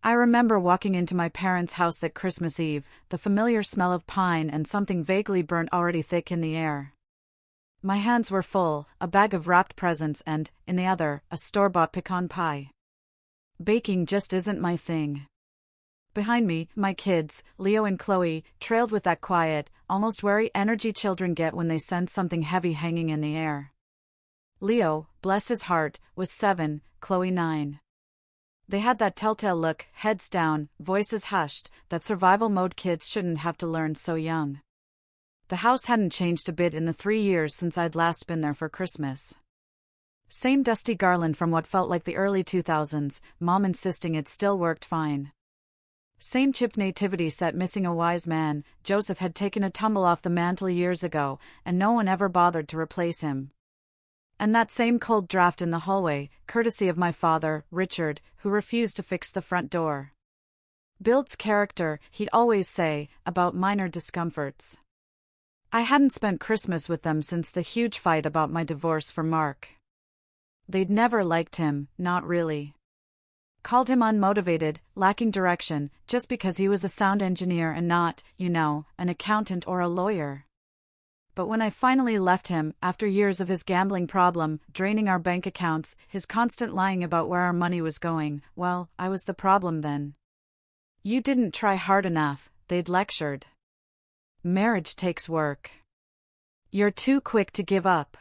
I remember walking into my parents' house that Christmas Eve, the familiar smell of pine and something vaguely burnt already thick in the air. My hands were full, a bag of wrapped presents and, in the other, a store-bought pecan pie. Baking just isn't my thing. Behind me, my kids, Leo and Chloe, trailed with that quiet, almost wary energy children get when they sense something heavy hanging in the air. Leo, bless his heart, was 7, Chloe 9. They had that telltale look, heads down, voices hushed, that survival mode kids shouldn't have to learn so young. The house hadn't changed a bit in the 3 years since I'd last been there for Christmas. Same dusty garland from what felt like the early 2000s, Mom insisting it still worked fine. Same chipped nativity set missing a wise man, Joseph had taken a tumble off the mantle years ago, and no one ever bothered to replace him. And that same cold draft in the hallway, courtesy of my father, Richard, who refused to fix the front door. Builds character, he'd always say, about minor discomforts. I hadn't spent Christmas with them since the huge fight about my divorce from Mark. They'd never liked him, not really. Called him unmotivated, lacking direction, just because he was a sound engineer and not, an accountant or a lawyer. But when I finally left him, after years of his gambling problem, draining our bank accounts, his constant lying about where our money was going, well, I was the problem then. You didn't try hard enough, they'd lectured. Marriage takes work. You're too quick to give up.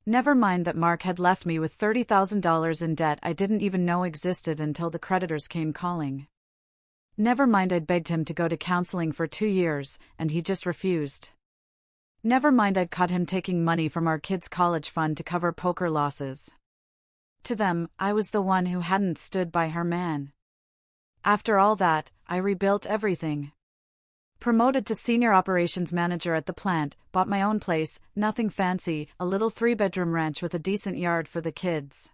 Never mind that Mark had left me with $30,000 in debt I didn't even know existed until the creditors came calling. Never mind I'd begged him to go to counseling for 2 years, and he just refused. Never mind I'd caught him taking money from our kids' college fund to cover poker losses. To them, I was the one who hadn't stood by her man. After all that, I rebuilt everything. Promoted to senior operations manager at the plant, bought my own place, nothing fancy, a little 3-bedroom ranch with a decent yard for the kids.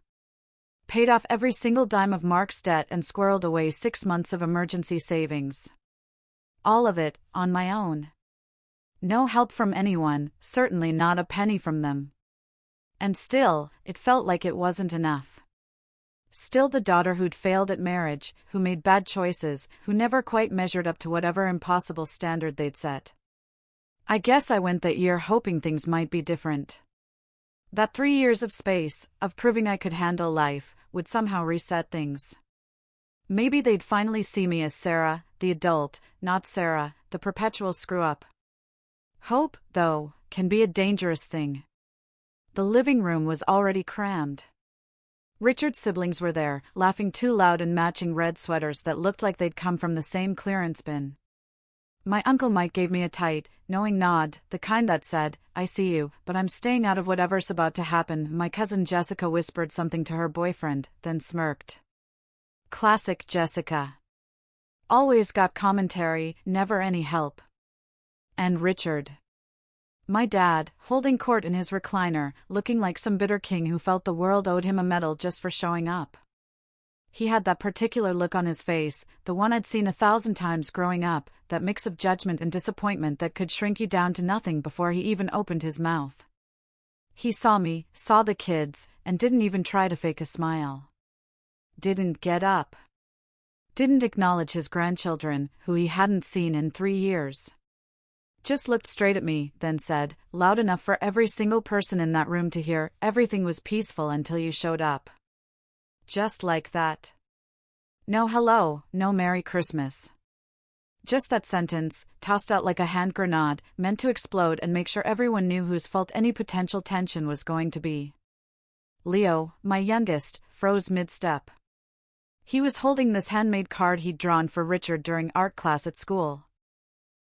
Paid off every single dime of Mark's debt and squirreled away 6 months of emergency savings. All of it, on my own. No help from anyone, certainly not a penny from them. And still, it felt like it wasn't enough. Still the daughter who'd failed at marriage, who made bad choices, who never quite measured up to whatever impossible standard they'd set. I guess I went that year hoping things might be different. That 3 years of space, of proving I could handle life, would somehow reset things. Maybe they'd finally see me as Sarah, the adult, not Sarah, the perpetual screw-up. Hope, though, can be a dangerous thing. The living room was already crammed. Richard's siblings were there, laughing too loud in matching red sweaters that looked like they'd come from the same clearance bin. My Uncle Mike gave me a tight, knowing nod, the kind that said, "I see you, but I'm staying out of whatever's about to happen." My cousin Jessica whispered something to her boyfriend, then smirked. Classic Jessica. Always got commentary, never any help. And Richard. My dad, holding court in his recliner, looking like some bitter king who felt the world owed him a medal just for showing up. He had that particular look on his face, the one I'd seen 1,000 times growing up, that mix of judgment and disappointment that could shrink you down to nothing before he even opened his mouth. He saw me, saw the kids, and didn't even try to fake a smile. Didn't get up. Didn't acknowledge his grandchildren, who he hadn't seen in 3 years. Just looked straight at me, then said, loud enough for every single person in that room to hear, "Everything was peaceful until you showed up." Just like that. No hello, no Merry Christmas. Just that sentence, tossed out like a hand grenade, meant to explode and make sure everyone knew whose fault any potential tension was going to be. Leo, my youngest, froze mid-step. He was holding this handmade card he'd drawn for Richard during art class at school.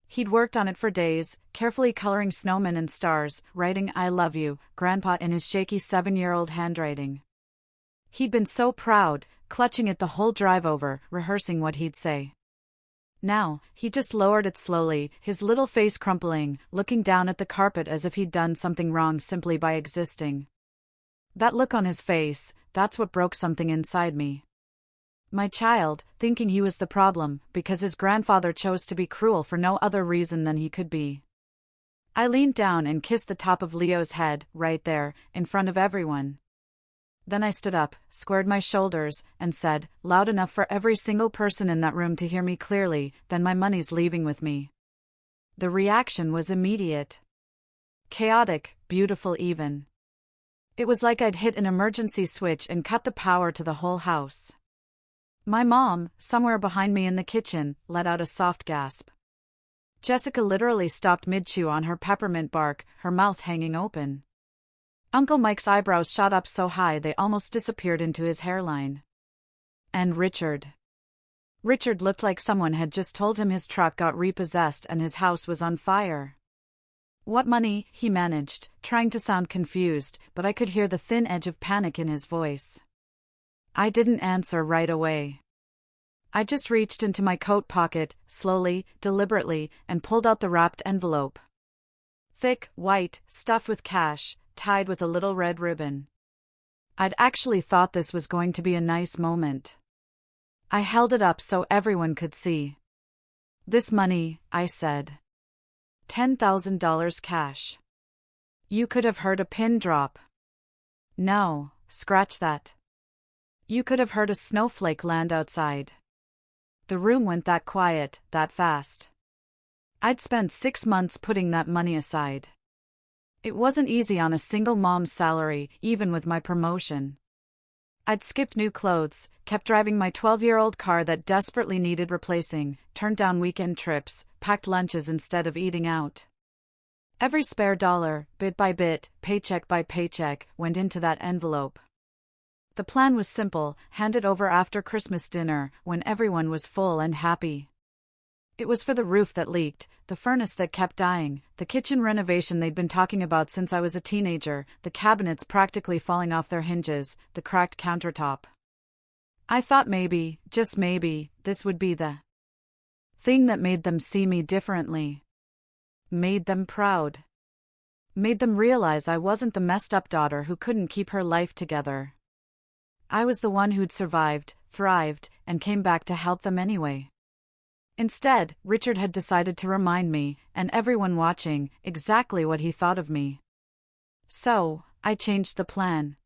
He'd worked on it for days, carefully coloring snowmen and stars, writing "I love you, Grandpa" in his shaky 7-year-old handwriting. He'd been so proud, clutching it the whole drive over, rehearsing what he'd say. Now, he just lowered it slowly, his little face crumpling, looking down at the carpet as if he'd done something wrong simply by existing. That look on his face, that's what broke something inside me. My child, thinking he was the problem, because his grandfather chose to be cruel for no other reason than he could be. I leaned down and kissed the top of Leo's head, right there, in front of everyone. Then I stood up, squared my shoulders, and said, loud enough for every single person in that room to hear me clearly, "Then my money's leaving with me." The reaction was immediate. Chaotic, beautiful even. It was like I'd hit an emergency switch and cut the power to the whole house. My mom, somewhere behind me in the kitchen, let out a soft gasp. Jessica literally stopped mid-chew on her peppermint bark, her mouth hanging open. Uncle Mike's eyebrows shot up so high they almost disappeared into his hairline. And Richard. Richard looked like someone had just told him his truck got repossessed and his house was on fire. "What money?" he managed, trying to sound confused, but I could hear the thin edge of panic in his voice. I didn't answer right away. I just reached into my coat pocket, slowly, deliberately, and pulled out the wrapped envelope. Thick, white, stuffed with cash, tied with a little red ribbon. I'd actually thought this was going to be a nice moment. I held it up so everyone could see. "This money," I said. $10,000 cash. You could have heard a pin drop. No, scratch that. You could have heard a snowflake land outside. The room went that quiet, that fast. I'd spent 6 months putting that money aside. It wasn't easy on a single mom's salary, even with my promotion. I'd skipped new clothes, kept driving my 12-year-old car that desperately needed replacing, turned down weekend trips, packed lunches instead of eating out. Every spare dollar, bit by bit, paycheck by paycheck, went into that envelope. The plan was simple: hand it over after Christmas dinner, when everyone was full and happy. It was for the roof that leaked, the furnace that kept dying, the kitchen renovation they'd been talking about since I was a teenager, the cabinets practically falling off their hinges, the cracked countertop. I thought maybe, just maybe, this would be the thing that made them see me differently. Made them proud. Made them realize I wasn't the messed-up daughter who couldn't keep her life together. I was the one who'd survived, thrived, and came back to help them anyway. Instead, Richard had decided to remind me, and everyone watching, exactly what he thought of me. So, I changed the plan.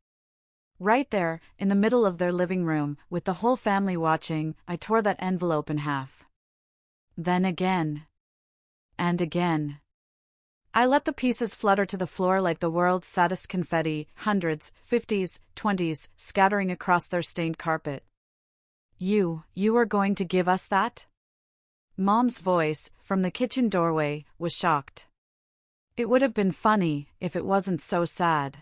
Right there, in the middle of their living room, with the whole family watching, I tore that envelope in half. Then again. And again. I let the pieces flutter to the floor like the world's saddest confetti, hundreds, 50s, 20s, scattering across their stained carpet. You were going to give us that?" Mom's voice, from the kitchen doorway, was shocked. It would have been funny if it wasn't so sad.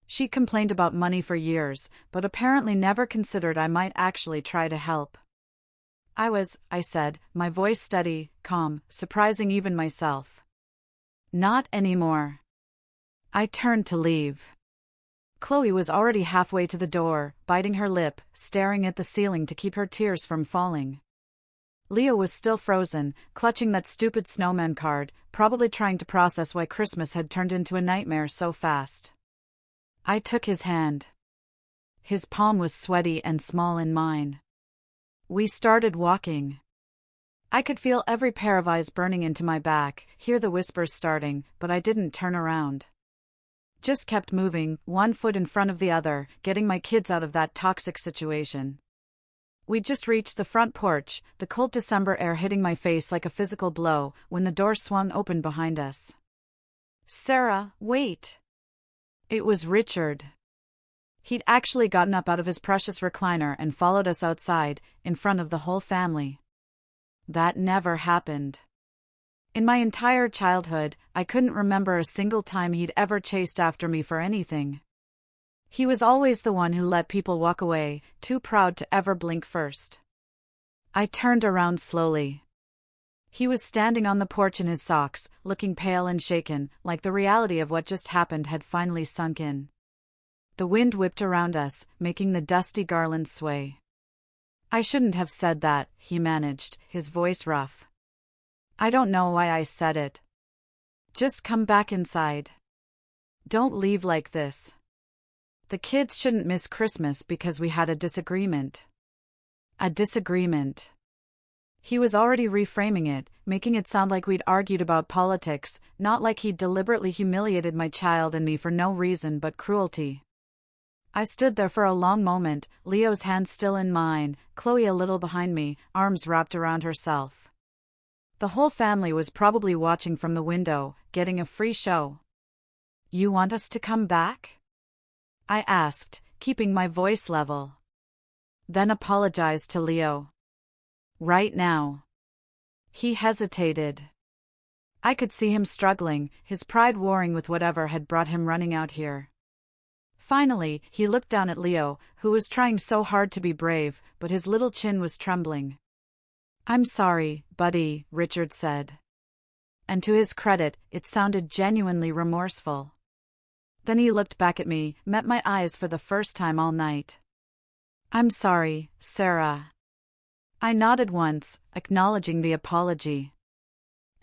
She complained about money for years, but apparently never considered I might actually try to help. I said, my voice steady, calm, surprising even myself. "Not anymore." I turned to leave. Chloe was already halfway to the door, biting her lip, staring at the ceiling to keep her tears from falling. Leo was still frozen, clutching that stupid snowman card, probably trying to process why Christmas had turned into a nightmare so fast. I took his hand. His palm was sweaty and small in mine. We started walking. I could feel every pair of eyes burning into my back, hear the whispers starting, but I didn't turn around. Just kept moving, one foot in front of the other, getting my kids out of that toxic situation. We'd just reached the front porch, the cold December air hitting my face like a physical blow, when the door swung open behind us. "Sarah, wait!" It was Richard. He'd actually gotten up out of his precious recliner and followed us outside, in front of the whole family. That never happened. In my entire childhood, I couldn't remember a single time he'd ever chased after me for anything. He was always the one who let people walk away, too proud to ever blink first. I turned around slowly. He was standing on the porch in his socks, looking pale and shaken, like the reality of what just happened had finally sunk in. The wind whipped around us, making the dusty garland sway. "I shouldn't have said that," he managed, his voice rough. "I don't know why I said it. Just come back inside. Don't leave like this. The kids shouldn't miss Christmas because we had a disagreement." A disagreement. He was already reframing it, making it sound like we'd argued about politics, not like he'd deliberately humiliated my child and me for no reason but cruelty. I stood there for a long moment, Leo's hand still in mine, Chloe a little behind me, arms wrapped around herself. The whole family was probably watching from the window, getting a free show. "You want us to come back?" I asked, keeping my voice level. "Then apologize to Leo. Right now." He hesitated. I could see him struggling, his pride warring with whatever had brought him running out here. Finally, he looked down at Leo, who was trying so hard to be brave, but his little chin was trembling. "I'm sorry, buddy," Richard said. And to his credit, it sounded genuinely remorseful. Then he looked back at me, met my eyes for the first time all night. "I'm sorry, Sarah." I nodded once, acknowledging the apology.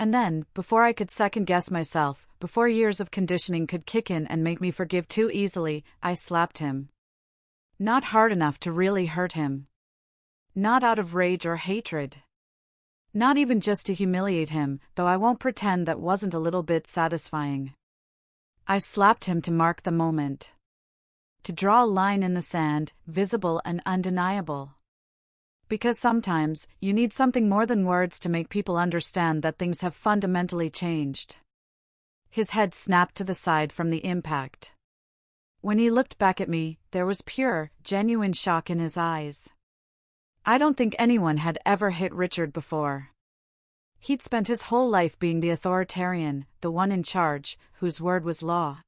And then, before I could second-guess myself, before years of conditioning could kick in and make me forgive too easily, I slapped him. Not hard enough to really hurt him. Not out of rage or hatred. Not even just to humiliate him, though I won't pretend that wasn't a little bit satisfying. I slapped him to mark the moment. To draw a line in the sand, visible and undeniable. Because sometimes, you need something more than words to make people understand that things have fundamentally changed. His head snapped to the side from the impact. When he looked back at me, there was pure, genuine shock in his eyes. I don't think anyone had ever hit Richard before. He'd spent his whole life being the authoritarian, the one in charge, whose word was law.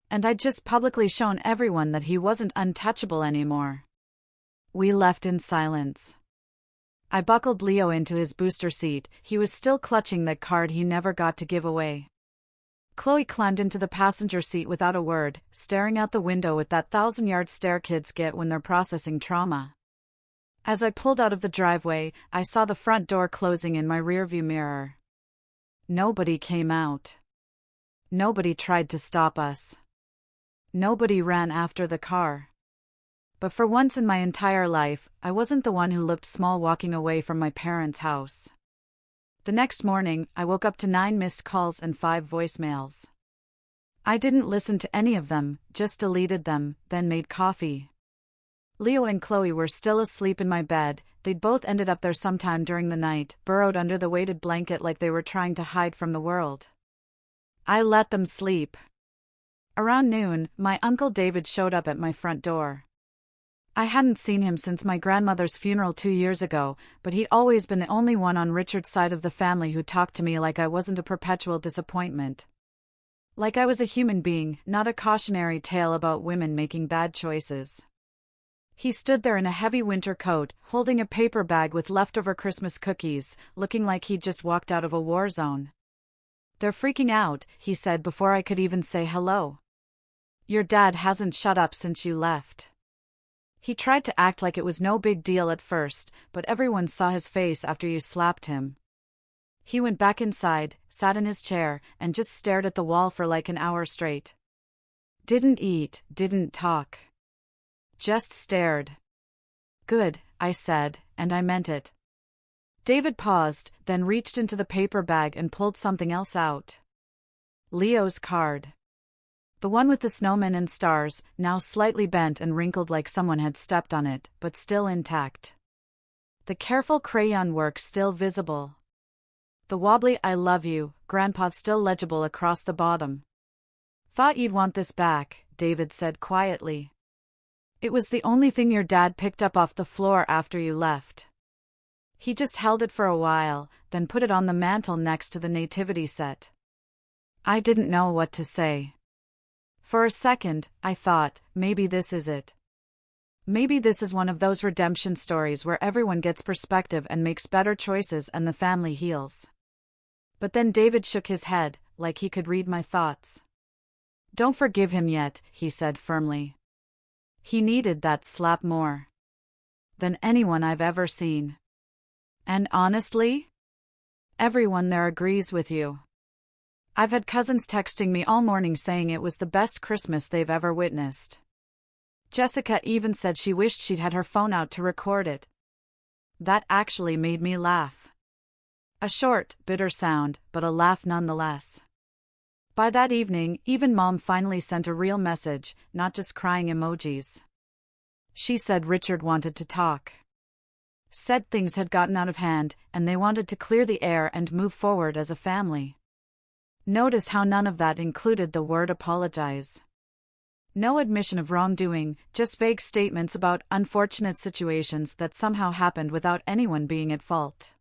And I'd just publicly shown everyone that he wasn't untouchable anymore. We left in silence. I buckled Leo into his booster seat, he was still clutching that card he never got to give away. Chloe climbed into the passenger seat without a word, staring out the window with that 1,000-yard stare kids get when they're processing trauma. As I pulled out of the driveway, I saw the front door closing in my rearview mirror. Nobody came out. Nobody tried to stop us. Nobody ran after the car. But for once in my entire life, I wasn't the one who looked small walking away from my parents' house. The next morning, I woke up to 9 missed calls and 5 voicemails. I didn't listen to any of them, just deleted them, then made coffee. Leo and Chloe were still asleep in my bed, they'd both ended up there sometime during the night, burrowed under the weighted blanket like they were trying to hide from the world. I let them sleep. Around noon, my Uncle David showed up at my front door. I hadn't seen him since my grandmother's funeral 2 years ago, but he'd always been the only one on Richard's side of the family who talked to me like I wasn't a perpetual disappointment. Like I was a human being, not a cautionary tale about women making bad choices. He stood there in a heavy winter coat, holding a paper bag with leftover Christmas cookies, looking like he'd just walked out of a war zone. "They're freaking out," he said before I could even say hello. "Your dad hasn't shut up since you left." He tried to act like it was no big deal at first, but everyone saw his face after you slapped him. He went back inside, sat in his chair, and just stared at the wall for like an hour straight. Didn't eat, didn't talk. Just stared. "Good," I said, and I meant it. David paused, then reached into the paper bag and pulled something else out. Leo's card. The one with the snowman and stars, now slightly bent and wrinkled like someone had stepped on it, but still intact. The careful crayon work still visible. The wobbly "I love you" grandpa still legible across the bottom. "Thought you'd want this back," David said quietly. "It was the only thing your dad picked up off the floor after you left." He just held it for a while, then put it on the mantel next to the nativity set. I didn't know what to say. For a second, I thought, maybe this is it. Maybe this is one of those redemption stories where everyone gets perspective and makes better choices and the family heals. But then David shook his head, like he could read my thoughts. "Don't forgive him yet," he said firmly. "He needed that slap more than anyone I've ever seen. And honestly, everyone there agrees with you. I've had cousins texting me all morning saying it was the best Christmas they've ever witnessed. Jessica even said she wished she'd had her phone out to record it. That actually made me laugh. A short, bitter sound, but a laugh nonetheless. By that evening, even Mom finally sent a real message, not just crying emojis. She said Richard wanted to talk. Said things had gotten out of hand, and they wanted to clear the air and move forward as a family. Notice how none of that included the word apologize. No admission of wrongdoing, just vague statements about unfortunate situations that somehow happened without anyone being at fault.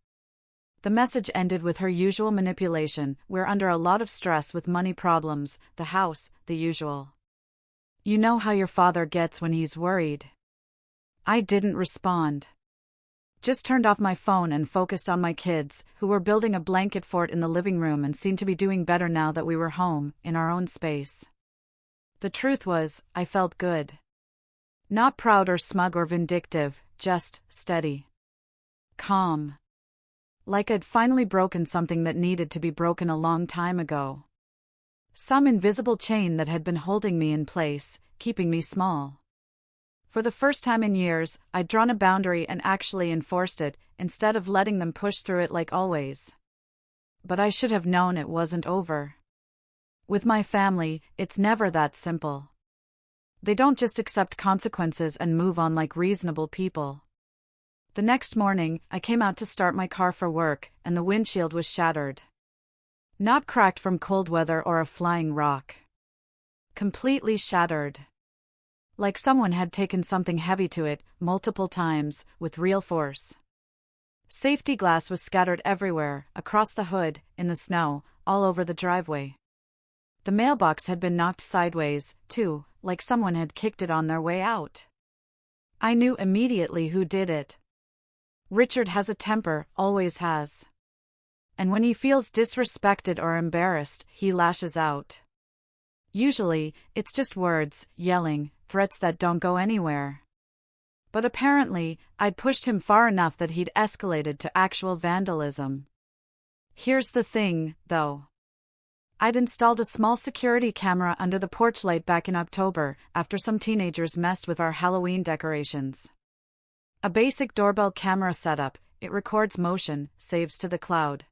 The message ended with her usual manipulation: "We're under a lot of stress with money problems, the house, the usual. You know how your father gets when he's worried." I didn't respond. Just turned off my phone and focused on my kids, who were building a blanket fort in the living room and seemed to be doing better now that we were home, in our own space. The truth was, I felt good. Not proud or smug or vindictive, just steady. Calm. Like I'd finally broken something that needed to be broken a long time ago. Some invisible chain that had been holding me in place, keeping me small. For the first time in years, I'd drawn a boundary and actually enforced it, instead of letting them push through it like always. But I should have known it wasn't over. With my family, it's never that simple. They don't just accept consequences and move on like reasonable people. The next morning, I came out to start my car for work, and the windshield was shattered. Not cracked from cold weather or a flying rock. Completely shattered. Like someone had taken something heavy to it, multiple times, with real force. Safety glass was scattered everywhere, across the hood, in the snow, all over the driveway. The mailbox had been knocked sideways, too, like someone had kicked it on their way out. I knew immediately who did it. Richard has a temper, always has. And when he feels disrespected or embarrassed, he lashes out. Usually, it's just words, yelling, threats that don't go anywhere. But apparently, I'd pushed him far enough that he'd escalated to actual vandalism. Here's the thing, though. I'd installed a small security camera under the porch light back in October, after some teenagers messed with our Halloween decorations. A basic doorbell camera setup, it records motion, saves to the cloud.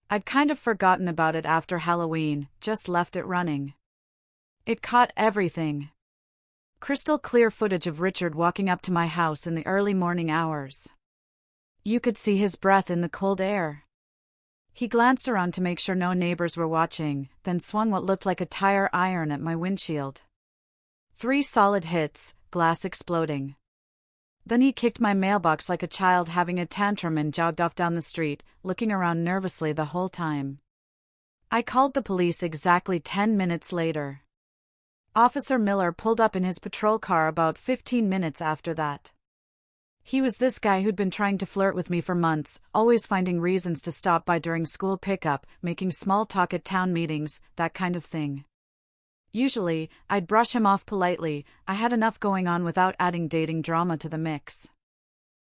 I'd kind of forgotten about it after Halloween, just left it running. It caught everything. Crystal clear footage of Richard walking up to my house in the early morning hours. You could see his breath in the cold air. He glanced around to make sure no neighbors were watching, then swung what looked like a tire iron at my windshield. 3 solid hits, glass exploding. Then he kicked my mailbox like a child having a tantrum and jogged off down the street, looking around nervously the whole time. I called the police exactly 10 minutes later. Officer Miller pulled up in his patrol car about 15 minutes after that. He was this guy who'd been trying to flirt with me for months, always finding reasons to stop by during school pickup, making small talk at town meetings, that kind of thing. Usually, I'd brush him off politely. I had enough going on without adding dating drama to the mix.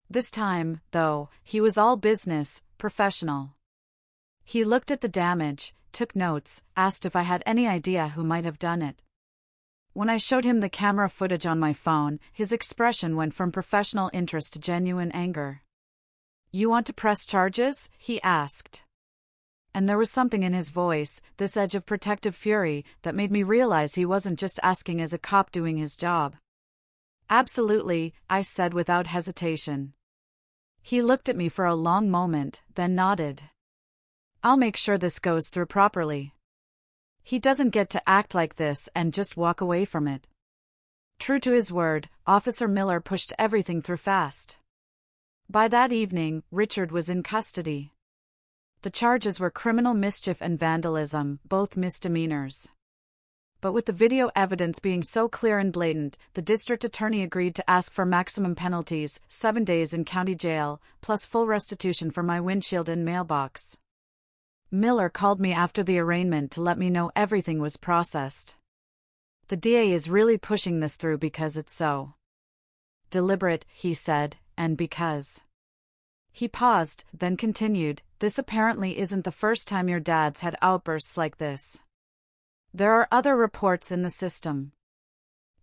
This time, though, he was all business, professional. He looked at the damage, took notes, asked if I had any idea who might have done it. When I showed him the camera footage on my phone, his expression went from professional interest to genuine anger. "You want to press charges?" he asked. And there was something in his voice, this edge of protective fury, that made me realize he wasn't just asking as a cop doing his job. "Absolutely," I said without hesitation. He looked at me for a long moment, then nodded. "I'll make sure this goes through properly. He doesn't get to act like this and just walk away from it." True to his word, Officer Miller pushed everything through fast. By that evening, Richard was in custody. The charges were criminal mischief and vandalism, both misdemeanors. But with the video evidence being so clear and blatant, the district attorney agreed to ask for maximum penalties, 7 days in county jail, plus full restitution for my windshield and mailbox. Miller called me after the arraignment to let me know everything was processed. "The DA is really pushing this through because it's so deliberate," he said, "and because..." He paused, then continued, "This apparently isn't the first time your dad's had outbursts like this. There are other reports in the system.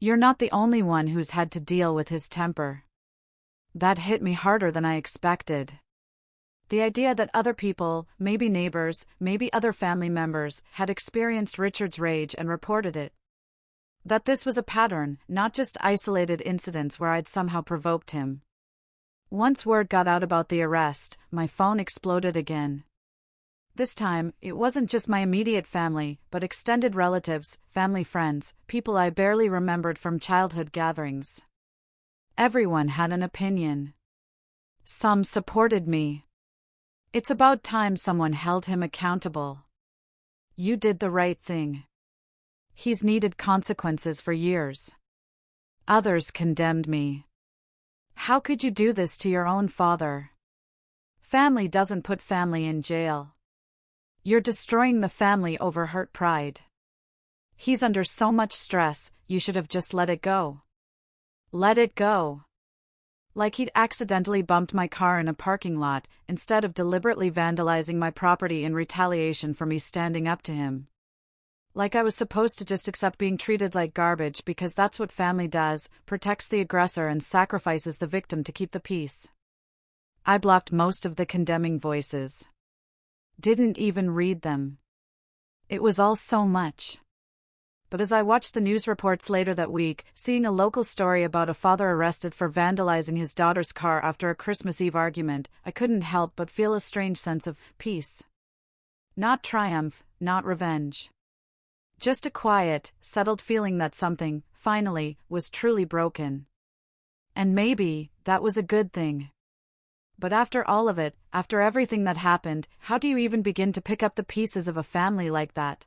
You're not the only one who's had to deal with his temper." That hit me harder than I expected. The idea that other people, maybe neighbors, maybe other family members, had experienced Richard's rage and reported it. That this was a pattern, not just isolated incidents where I'd somehow provoked him. Once word got out about the arrest, my phone exploded again. This time, it wasn't just my immediate family, but extended relatives, family friends, people I barely remembered from childhood gatherings. Everyone had an opinion. Some supported me. It's about time someone held him accountable. You did the right thing. He's needed consequences for years. Others condemned me. How could you do this to your own father? Family doesn't put family in jail. You're destroying the family over hurt pride. He's under so much stress, you should have just let it go. Let it go. Like he'd accidentally bumped my car in a parking lot, instead of deliberately vandalizing my property in retaliation for me standing up to him. Like I was supposed to just accept being treated like garbage because that's what family does, protects the aggressor and sacrifices the victim to keep the peace. I blocked most of the condemning voices. Didn't even read them. It was all so much. But as I watched the news reports later that week, seeing a local story about a father arrested for vandalizing his daughter's car after a Christmas Eve argument, I couldn't help but feel a strange sense of peace. Not triumph, not revenge. Just a quiet, settled feeling that something, finally, was truly broken. And maybe, that was a good thing. But after all of it, after everything that happened, how do you even begin to pick up the pieces of a family like that?